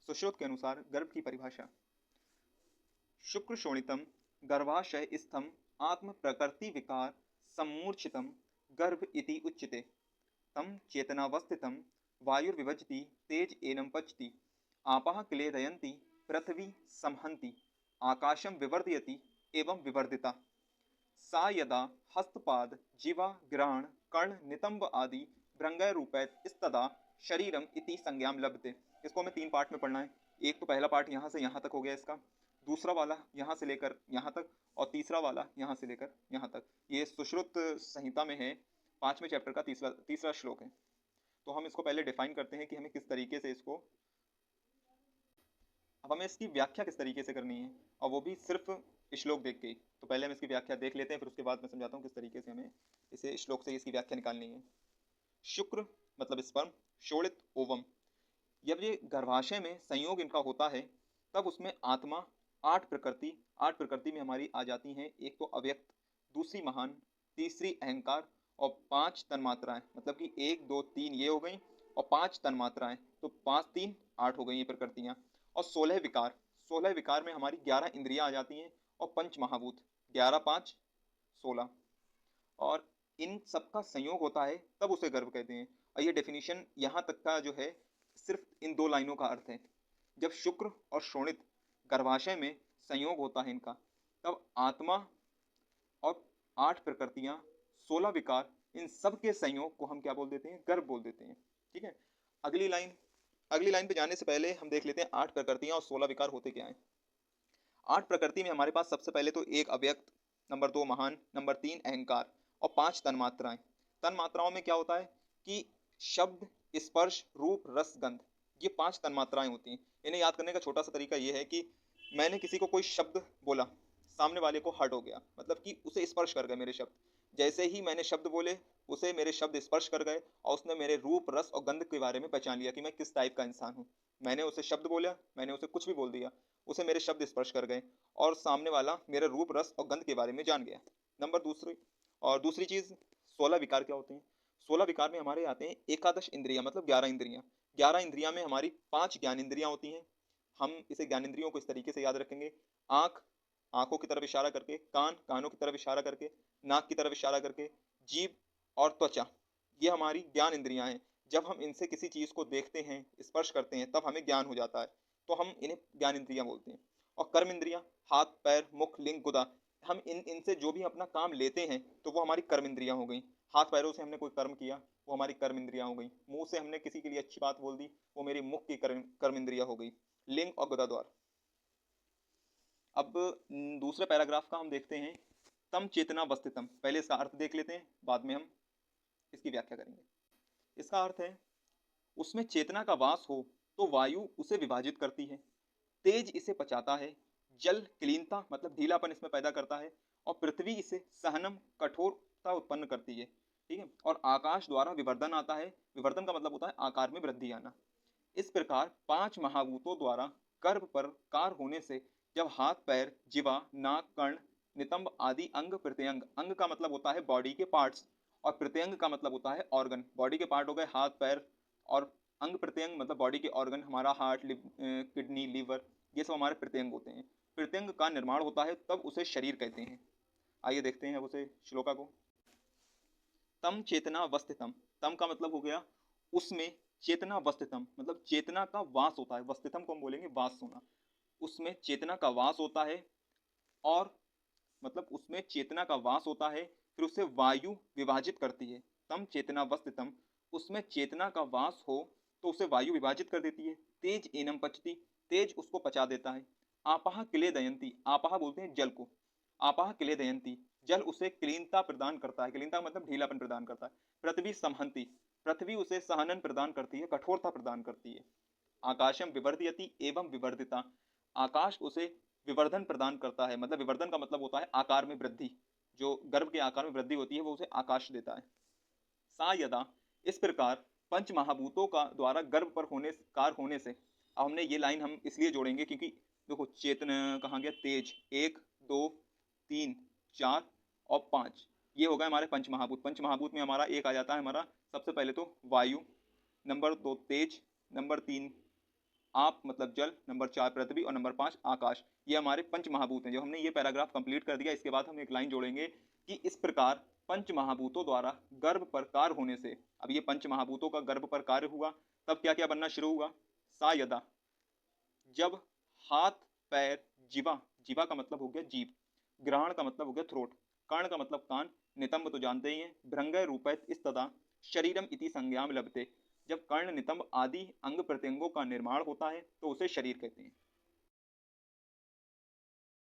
सुश्रुत के अनुसार गर्भ की परिभाषा। शुक्र शोणितम गर्भाशय स्थम आत्म प्रकृति विकार सम्मूर्छितम गर्भ इति उच्यते। तम चेतनावस्थितम वायुर्विभजति तेज एनम पचति आपः क्लेदयन्ति पृथ्वी संहन्ति आकाशम विवर्धयति एवं विवर्धिता। सा यदा हस्तपाद जीवा ग्रहण कर्ण नितंब आदि भृंगय रूपैत स्तदा शरीरम इति संज्ञाम लभते। इसको हमें 3 पार्ट में पढ़ना है। एक तो पहला पार्ट यहाँ से यहाँ तक हो गया इसका, दूसरा वाला यहाँ से लेकर यहाँ तक, और तीसरा वाला यहाँ से लेकर यहाँ तक। ये सुश्रुत संहिता में है, 5वें चैप्टर का तीसरा श्लोक है। तो हम इसको पहले डिफाइन करते हैं कि हमें किस तरीके से इसको, अब हमें इसकी व्याख्या किस तरीके से करनी है, और वो भी सिर्फ श्लोक देख के ही। तो पहले हम इसकी व्याख्या देख लेते हैं, फिर उसके बाद मैं समझाता हूँ किस तरीके से हमें इसे श्लोक से इसकी व्याख्या निकालनी है। शुक्र मतलब स्पर्म, शोणित ओवम। जब ये गर्भाशय में संयोग इनका होता है तब उसमें आत्मा 8 प्रकृति में हमारी आ जाती हैं। एक तो अव्यक्त, दूसरी महान, तीसरी अहंकार और 5 तन्मात्राएं, मतलब कि 1 2 3 ये हो गई और 5 तन्मात्राएं, तो 5 3 8 हो गई ये प्रकृतियां। और 16 विकार, 16 विकार में हमारी 11 इंद्रियां आ जाती हैं और पंच महाभूत, 11 5 16, और इन सबका संयोग होता है तब उसे गर्भ कहते हैं। और ये डेफिनेशन यहाँ तक का जो है सिर्फ इन 2 लाइनों का अर्थ है। जब शुक्र और शोणित गर्भाशय में संयोग होता है इनका, तब आत्मा और 8 प्रकृतियां, 16 विकार, इन सब के संयोग को हम क्या बोल देते हैं? गर्भ बोल देते हैं। ठीक है, अगली लाइन पे जाने से पहले हम देख लेते हैं 8 प्रकृतियां और 16 विकार होते क्या हैं। 8 प्रकृति में हमारे पास सबसे पहले तो 1 अव्यक्त, नंबर 2 महान, नंबर 3 अहंकार और 5 तन्मात्राएं। तन्मात्राओं में क्या होता है कि शब्द, स्पर्श, रूप, रस, गंध, ये 5 तन्मात्राएं होती हैं। इन्हें याद करने का छोटा सा तरीका ये है कि मैंने किसी को कोई शब्द बोला, सामने वाले को हर्ट हो गया, मतलब कि उसे स्पर्श कर गए मेरे शब्द। जैसे ही मैंने शब्द बोले उसे मेरे शब्द स्पर्श कर गए और उसने मेरे रूप, रस और गंध के बारे में पहचान लिया कि मैं किस टाइप का इंसान हूँ। मैंने उसे शब्द बोला, मैंने उसे कुछ भी बोल दिया, उसे मेरे शब्द स्पर्श कर गए और सामने वाला मेरे रूप, रस और गंध के बारे में जान गया। दूसरी चीज, 16 विकार क्या होते हैं? 16 विकार में हमारे आते हैं एकादश इंद्रिया, मतलब 11 इंद्रियां। 11 इंद्रियां में हमारी 5 ज्ञान इंद्रियां होती हैं। हम इसे ज्ञान इंद्रियों को इस तरीके से याद रखेंगे: आंख, आंखों की तरफ इशारा करके; कान, कानों की तरफ इशारा करके; नाक की तरफ इशारा करके; जीभ और त्वचा, ये हमारी ज्ञान इंद्रियां हैं। जब हम इनसे किसी चीज को देखते हैं, स्पर्श करते हैं, तब हमें ज्ञान हो जाता है, तो हम इन्हें ज्ञान इंद्रियां बोलते हैं। और कर्म इंद्रियां, हाथ, पैर, मुख, लिंग, गुदा, हम इनसे जो भी अपना काम लेते हैं तो वो हमारी कर्म इंद्रियां हो गई। हाथ पैरों से हमने कोई कर्म किया, वो हमारी कर्म इंद्रियां हो गई। मुंह से हमने किसी के लिए अच्छी बात बोल दी, वो मेरी मुख की कर्म इंद्रियां हो गई। लिंग और गुदा द्वार। अब दूसरे पैराग्राफ का हम देखते हैं, तम चेतना वस्थितम। पहले इसका अर्थ देख लेते हैं, बाद में हम इसकी व्याख्या करेंगे। इसका अर्थ है, उसमें चेतना का वास हो तो वायु उसे विभाजित करती है, तेज इसे पचाता है, जल क्लीनता मतलब ढीलापन इसमें पैदा करता है, और पृथ्वी इसे सहनम कठोरता उत्पन्न करती है। ठीक है, और आकाश द्वारा विवर्धन आता है। विवर्धन का मतलब होता है आकार में वृद्धि आना। इस प्रकार 5 महाभूतों द्वारा गर्भ पर कार होने से जब हाथ, पैर, जिवा, नाक, कर्ण, नितंब आदि अंग प्रत्यंग, अंग का मतलब होता है बॉडी के पार्ट्स और प्रत्यंग का मतलब होता है ऑर्गन। बॉडी के पार्ट हो गए हाथ, पैर, और अंग प्रत्यंग मतलब बॉडी के ऑर्गन, हमारा हार्ट, किडनी, लीवर, ये सब हमारे प्रत्यंग होते हैं। प्रत्यंग का निर्माण होता है तब उसे शरीर कहते हैं। आइए देखते हैं अब उसे श्लोका को। तम चेतना वस्थितम, तम का मतलब हो गया उसमें, चेतना वस्थितम मतलब चेतना का वास होता है। वस्थितम को हम बोलेंगे वास होना। उसमें चेतना का वास होता है, और मतलब उसमें चेतना का वास होता है, फिर उसे वायु विभाजित करती है। तम चेतना वस्थितम, उसमें चेतना का वास हो तो उसे वायु विभाजित कर देती है। तेज एनम पचती, तेज उसको पचा देता है। आपाह किले दयंती, आपाह बोलते हैं जल को, आपाह किले दयंती, जल उसे क्लीनता प्रदान करता है। क्लीनता मतलब ढीलापन प्रदान करता है। पृथ्वी समहंती, पृथ्वी उसे सहनन प्रदान करती है, कठोरता प्रदान करती है। आकाशम विवर्धयति एवं विवर्धिता, आकाश उसे विवर्धन प्रदान करता है। मतलब विवर्धन का मतलब होता है आकार में वृद्धि, जो गर्भ के आकार में वृद्धि होती है वो उसे आकाश देता है। सा यदा, इस प्रकार पंच महाभूतों का द्वारा गर्भ पर होने से, अब हमने ये लाइन हम इसलिए जोड़ेंगे क्योंकि देखो चेतन कहाँ गया, तेज, 1 2 3 4 और 5, ये हो गए हमारे पंच महाभूत। पंच महाभूत में हमारा एक आ जाता है हमारा सबसे पहले तो वायु, नंबर 2 तेज, नंबर 3 आप मतलब जल, नंबर 4 पृथ्वी और नंबर 5 आकाश। ये हमारे पंच महाभूत हैं। जब हमने ये पैराग्राफ कंप्लीट कर दिया, इसके बाद हम एक लाइन जोड़ेंगे कि इस प्रकार पंच महाभूतों द्वारा गर्भ पर कार्य होने से, अब ये पंच महाभूतों का गर्भ पर कार्य हुआ तब क्या क्या बनना शुरू हुआ। सा यदा, जब हाथ पैर जीवा, जीवा का मतलब हो गया जीभ, ग्रहण का मतलब हो गया थ्रोट, कर्ण का मतलब कान, नितंब तो जानते ही हैं, भृंग रूपैत इस तथा शरीरम इति संज्ञाम लभते, जब कर्ण नितंब आदि अंग प्रत्यंगों का निर्माण होता है तो उसे शरीर कहते हैं।